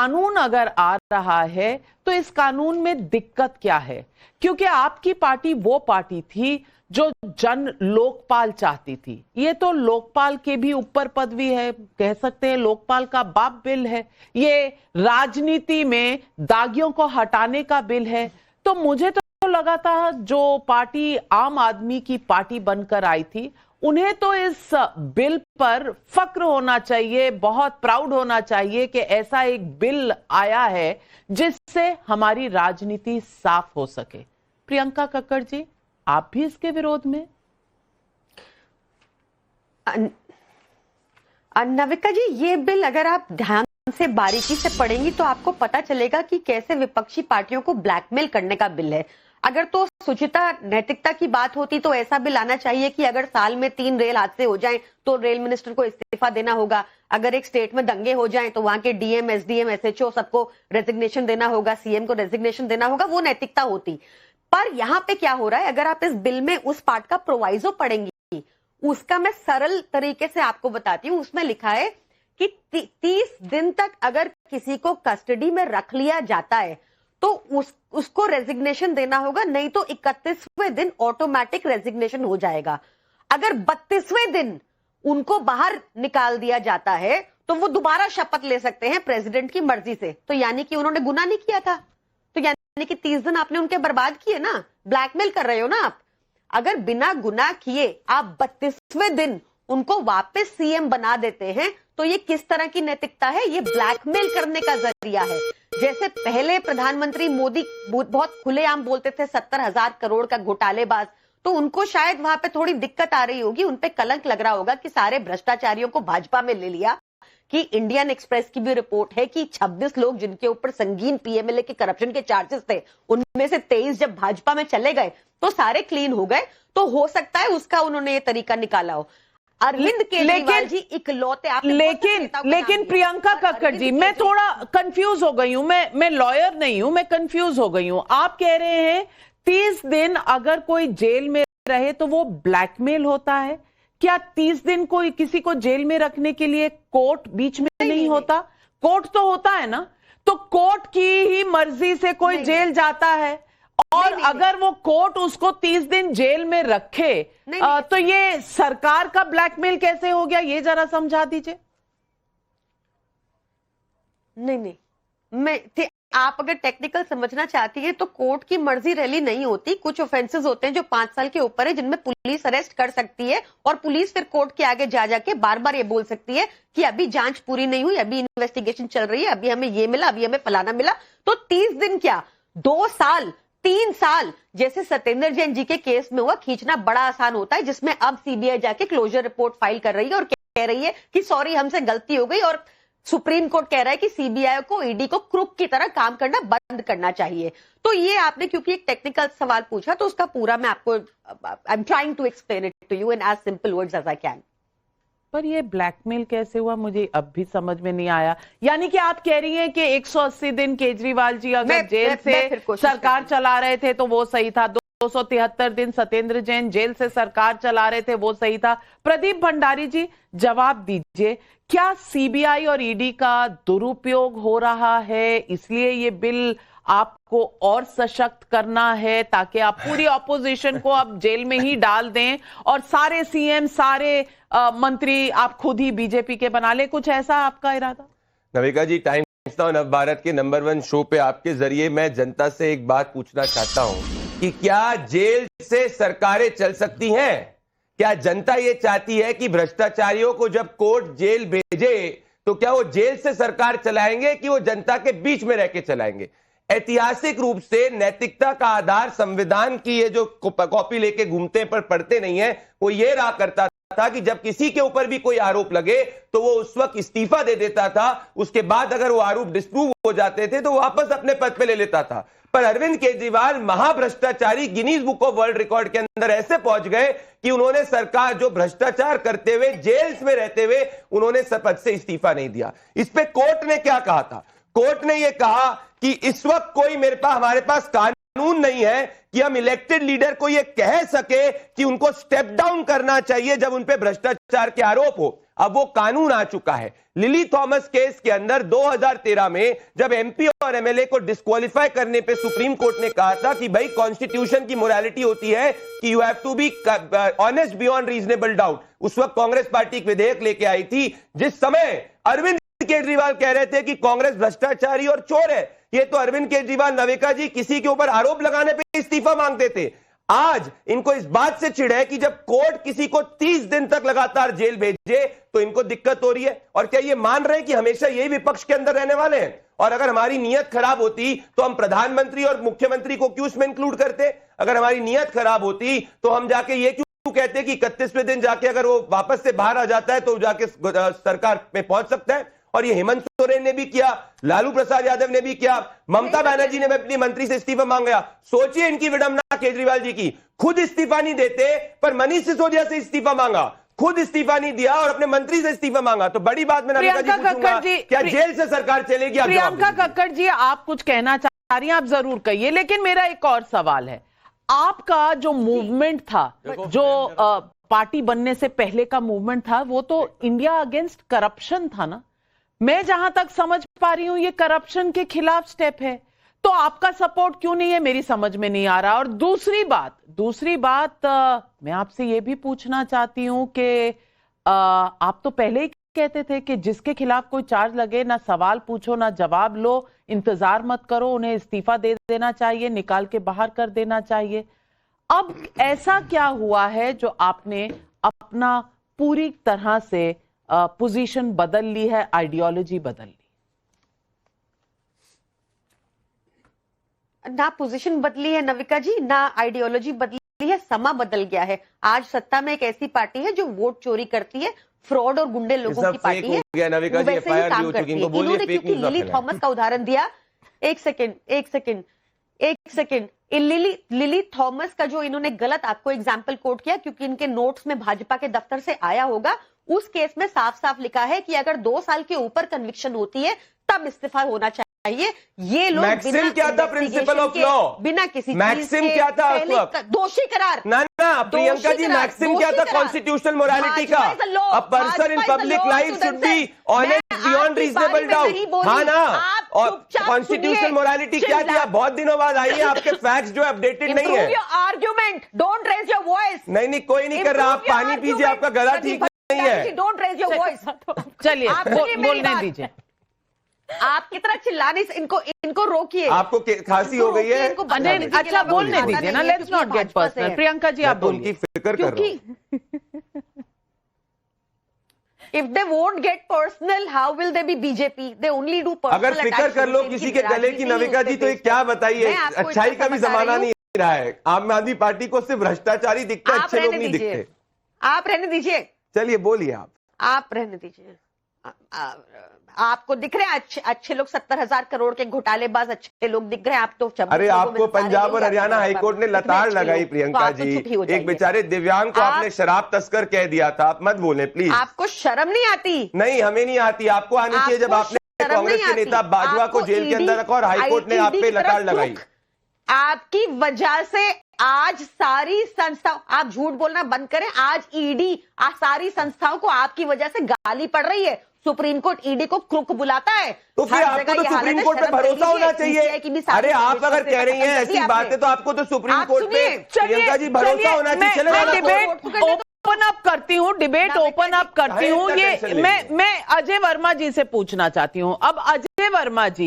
कानून अगर आ रहा है तो इस कानून में दिक्कत क्या है? क्योंकि आपकी पार्टी वो पार्टी थी जो जन लोकपाल चाहती थी। ये तो लोकपाल के भी ऊपर पदवी है, कह सकते हैं लोकपाल का बाप बिल है। ये राजनीति में दागियों को हटाने का बिल है। तो मुझे तो लगा था जो पार्टी आम आदमी की पार्टी बनकर आई थी, उन्हें तो इस बिल पर फक्र होना चाहिए, बहुत प्राउड होना चाहिए कि ऐसा एक बिल आया है जिससे हमारी राजनीति साफ हो सके। प्रियंका कक्कड़ जी, आप भी इसके विरोध में? नविका जी, ये बिल अगर आप ध्यान से बारीकी से पढ़ेंगी तो आपको पता चलेगा कि कैसे विपक्षी पार्टियों को ब्लैकमेल करने का बिल है। अगर तो सुचिता नैतिकता की बात होती तो ऐसा बिल आना चाहिए कि अगर साल में 3 रेल हादसे हो जाएं तो रेल मिनिस्टर को इस्तीफा देना होगा। अगर एक स्टेट में दंगे हो जाएं तो वहां के डीएम, एसडीएम, एसएचओ सबको रेजिग्नेशन देना होगा, सीएम को रेजिग्नेशन देना होगा, वो नैतिकता होती। पर यहाँ पे क्या हो रहा है, अगर आप इस बिल में उस पार्ट का प्रोवाइजो पढ़ेंगी, उसका मैं सरल तरीके से आपको बताती हूँ। उसमें लिखा है कि 30 दिन तक अगर किसी को कस्टडी में रख लिया जाता है तो उसको रेजिग्नेशन देना होगा, नहीं तो 31वें दिन ऑटोमेटिक रेजिग्नेशन हो जाएगा। अगर 32वें दिन उनको बाहर निकाल दिया जाता है तो वो दोबारा शपथ ले सकते हैं प्रेसिडेंट की मर्जी से। तो यानी कि उन्होंने गुनाह नहीं किया था, तो यानी कि 30 दिन आपने उनके बर्बाद किए ना, ब्लैकमेल कर रहे हो ना आप। अगर बिना गुनाह किए आप 32वें दिन उनको वापस सीएम बना देते हैं तो ये किस तरह की नैतिकता है? ये ब्लैकमेल करने का जरिया है। जैसे पहले प्रधानमंत्री मोदी बहुत खुलेआम बोलते थे 70,000 करोड़ का घोटालेबाज, तो उनको शायद वहां पे थोड़ी दिक्कत आ रही होगी, उनपे कलंक लग रहा होगा कि सारे भ्रष्टाचारियों को भाजपा में ले लिया। कि इंडियन एक्सप्रेस की भी रिपोर्ट है कि 26 लोग जिनके ऊपर संगीन पीएमएलए के करप्शन के चार्जेस थे, उनमें से 23 जब भाजपा में चले गए तो सारे क्लीन हो गए। तो हो सकता है उसका उन्होंने ये तरीका निकाला हो। अरविंद केजरीवाल जी इकलौते, लेकिन प्रियंका कक्कड़ जी, मैं थोड़ा कंफ्यूज हो गई हूं। मैं लॉयर नहीं हूं, मैं कंफ्यूज हो गई हूं। आप कह रहे हैं 30 दिन अगर कोई जेल में रहे तो वो ब्लैकमेल होता है? क्या 30 दिन कोई किसी को जेल में रखने के लिए कोर्ट बीच में नहीं होता? कोर्ट तो होता है ना, तो कोर्ट की ही मर्जी से कोई जेल जाता है। और अगर वो कोर्ट उसको 30 दिन जेल में रखे तो ये सरकार का ब्लैकमेल कैसे हो गया? ये जरा समझा दीजिए। नहीं, आप अगर टेक्निकल समझना चाहती है तो कोर्ट की मर्जी रैली नहीं होती। कुछ ऑफेंसेस होते हैं जो 5 साल के ऊपर है, जिनमें पुलिस अरेस्ट कर सकती है और पुलिस फिर कोर्ट के आगे जा जाके बार बार ये बोल सकती है कि अभी जांच पूरी नहीं हुई, अभी इन्वेस्टिगेशन चल रही है, अभी हमें ये मिला, अभी हमें फलाना मिला। तो 30 दिन क्या 2 साल 3 साल जैसे सत्येंद्र जैन जी के केस में हुआ, खींचना बड़ा आसान होता है, जिसमें अब सीबीआई जाके क्लोजर रिपोर्ट फाइल कर रही है और कह रही है कि सॉरी हमसे गलती हो गई। और सुप्रीम कोर्ट कह रहा है कि सीबीआई को, ईडी को क्रूक की तरह काम करना बंद करना चाहिए। तो ये आपने क्योंकि एक टेक्निकल सवाल पूछा तो उसका पूरा मैं आपको I am trying to explain it to you in as simple words as I can. पर ये ब्लैकमेल कैसे हुआ, मुझे अब भी समझ में नहीं आया। यानी कि आप कह रही हैं कि 180 दिन केजरीवाल जी अगर जेल से सरकार चला रहे थे तो वो सही था, 273 दिन सत्येंद्र जैन जेल से सरकार चला रहे थे वो सही था। प्रदीप भंडारी जी, जवाब दीजिए, क्या सीबीआई और ईडी का दुरुपयोग हो रहा है, इसलिए ये बिल आपको और सशक्त करना है ताकि आप पूरी ऑपोजिशन को अब जेल में ही डाल दें और सारे सीएम, सारे मंत्री आप खुद ही बीजेपी के बना ले? कुछ ऐसा आपका इरादा? नविका जी, टाइम्स नाउ नव भारत के नंबर 1 शो पे आपके जरिए मैं जनता से एक बात पूछना चाहता हूं कि क्या जेल से सरकारें चल सकती हैं? क्या जनता ये चाहती है कि भ्रष्टाचारियों को जब कोर्ट जेल भेजे तो क्या वो जेल से सरकार चलाएंगे कि वो जनता के बीच में रह के चलाएंगे? ऐतिहासिक रूप से नैतिकता का आधार संविधान की ये जो कॉपी लेके घूमते पर पढ़ते नहीं है, वो ये रहा करता था कि जब किसी के ऊपर भी कोई आरोप लगे तो वो उस वक्त इस्तीफा दे देता था। उसके बाद अगर वो आरोप डिस्प्रूव हो जाते थे तो वापस अपने पद पे ले लेता था। पर अरविंद केजरीवाल महाभ्रष्टाचारी Guinness book of world record के अंदर ऐसे पहुंच गए कि उन्होंने सरकार जो भ्रष्टाचार करते हुए जेल्स में रहते हुए उन्होंने पद से इस्तीफा नहीं दिया। इस पे कोर्ट ने क्या कहा था? कोर्ट ने यह कहा कि इस वक्त कोई हमारे पास कानून कानून नहीं है कि हम इलेक्टेड लीडर को यह कह सके कि उनको स्टेप डाउन करना चाहिए जब उन पे भ्रष्टाचार के आरोप हो। अब वो कानून आ चुका है। लिली थॉमस केस के अंदर 2013 में जब एमपी और एमएलए को डिस्क्वालीफाई करने पे सुप्रीम कोर्ट ने कहा था कि भाई कॉन्स्टिट्यूशन की मोरालिटी होती है कि you have to be honest beyond reasonable doubt. उस वक्त कांग्रेस पार्टी एक विधेयक लेके आई थी, जिस समय अरविंद केजरीवाल कह रहे थे कि कांग्रेस भ्रष्टाचारी और चोर है। ये तो अरविंद केजरीवाल नवेका जी किसी के ऊपर आरोप लगाने पे इस्तीफा मांगते थे। आज इनको इस बात से चिढ़ है कि जब कोर्ट किसी को 30 दिन तक लगातार जेल भेजे तो इनको दिक्कत हो रही है। और क्या ये मान रहे हैं कि हमेशा यही विपक्ष के अंदर रहने वाले हैं? और अगर हमारी नीयत खराब होती तो हम प्रधानमंत्री और मुख्यमंत्री को क्यों इसमें इंक्लूड करते? अगर हमारी नीयत खराब होती तो हम जाके ये क्यों कहते कि 31वें दिन जाके अगर वो वापस से बाहर आ जाता है तो जाके सरकार में पहुंच सकता है। और ये हेमंत सोरेन ने भी किया, लालू प्रसाद यादव ने भी किया, ममता बनर्जी ने भी अपनी मंत्री से इस्तीफा मांगा। सोचिए इनकी विडंबना केजरीवाल जी की, खुद इस्तीफा नहीं देते पर मनीष सिसोदिया से इस्तीफा मांगा, खुद इस्तीफा नहीं दिया और अपने मंत्री से इस्तीफा मांगा। तो बड़ी बात मैं क्या जेल से सरकार चलेगी? प्रियंका कक्कड़ जी, आप कुछ कहना चाह रही हैं, आप जरूर कहिए, लेकिन मेरा एक और सवाल है। आपका जो मूवमेंट था, जो पार्टी बनने से पहले का मूवमेंट था, वो तो इंडिया अगेंस्ट करप्शन था ना? मैं जहां तक समझ पा रही हूं ये करप्शन के खिलाफ स्टेप है, तो आपका सपोर्ट क्यों नहीं है, मेरी समझ में नहीं आ रहा। और दूसरी बात मैं आपसे ये भी पूछना चाहती हूं कि आप तो पहले ही कहते थे कि जिसके खिलाफ कोई चार्ज लगे ना सवाल पूछो ना जवाब लो, इंतजार मत करो, उन्हें इस्तीफा दे देना चाहिए, निकाल के बाहर कर देना चाहिए। अब ऐसा क्या हुआ है जो आपने अपना पूरी तरह से पोजीशन बदल ली है, आइडियोलॉजी बदल ली? ना पोजीशन बदली है नविका जी, ना आइडियोलॉजी बदली है, समा बदल गया है। आज सत्ता में एक ऐसी पार्टी है जो वोट चोरी करती है, फ्रॉड और गुंडे लोगों की पार्टी है, वैसे ही काम करती है। इन्होंने क्योंकि लिली थॉमस का उदाहरण दिया, एक सेकेंड, लिली थॉमस का जो इन्होंने गलत आपको एग्जाम्पल कोट किया, क्योंकि इनके नोट्स में भाजपा के दफ्तर से आया होगा, उस केस में साफ साफ लिखा है कि अगर 2 साल के ऊपर कन्विक्शन होती है तब इस्तीफा होना चाहिए। ये लोग मैक्सिम क्या था प्रिंसिपल ऑफ लॉ, बिना किसी मैक्सिम क्या था उस वक्त? दोषी करार ना प्रियंका जी, मैक्सिम क्या था कॉन्स्टिट्यूशनल मोरालिटी का? A person in public life should be honest beyond reasonable doubt. हाँ ना, और कॉन्स्टिट्यूशनल मोरालिटी क्या थी? आप बहुत दिनों बाद आई है, आपके फैक्ट्स जो अपडेटेड नहीं है। Argument, don't raise your voice. नहीं कोई नहीं कर रहा, आप पानी पीजिए, आपका गला ठीक नहीं है। Don't raise your voice. चलिए बोलने दीजिए। आप कितना चिल्लाने से इनको रोकिए। आपको खांसी हो गई है? अच्छा बोलने दीजिए ना, let's not get personal. Priyanka ji आप बोलिए। फिक्र कर रहा हूं। If they won't get personal, how will they be BJP? They only do personal। अगर फिक्र कर लो किसी के गले की नविका जी, तो ये क्या बताइए, अच्छाई का भी जमाना नहीं रहा है। आम आदमी पार्टी को सिर्फ भ्रष्टाचारी दिखते, अच्छे लोग नहीं दिखते। आप रहने दीजिए, चलिए बोलिए आप रहने दीजिए। आपको दिख रहे हैं अच्छे लोग, 70,000 करोड़ के घोटालेबाज अच्छे लोग दिख रहे हैं। आप तो अरे आपको पंजाब और हरियाणा हाईकोर्ट ने लताड़ लगाई प्रियंका जी, एक बेचारे दिव्यांग को आपने शराब तस्कर कह दिया था। आप मत बोले प्लीज। आपको शर्म नहीं आती? नहीं, हमें नहीं आती, आपको आनी चाहिए। जब आपने कांग्रेस के नेता बाजवा को जेल के अंदर रखा और हाईकोर्ट ने आप पे लताड़ लगाई, आपकी वजह से आज सारी संस्थाओं, आप झूठ बोलना बंद करें। आज ईडी सारी संस्थाओं को आपकी वजह से गाली पड़ रही है। सुप्रीम कोर्ट ईडी को क्रुक बुलाता है। तो फिर आपको तो सुप्रीम कोर्ट पे भरोसा होना चाहिए। अरे आप अगर कह रही हैं ऐसी बातें, तो आपको तो सुप्रीम कोर्ट पे प्रियंका जी भरोसा होना चाहिए। डिबेट ओपन अप करती हूँ। ये मैं अजय वर्मा जी से पूछना चाहती हूँ। अब अजय वर्मा जी,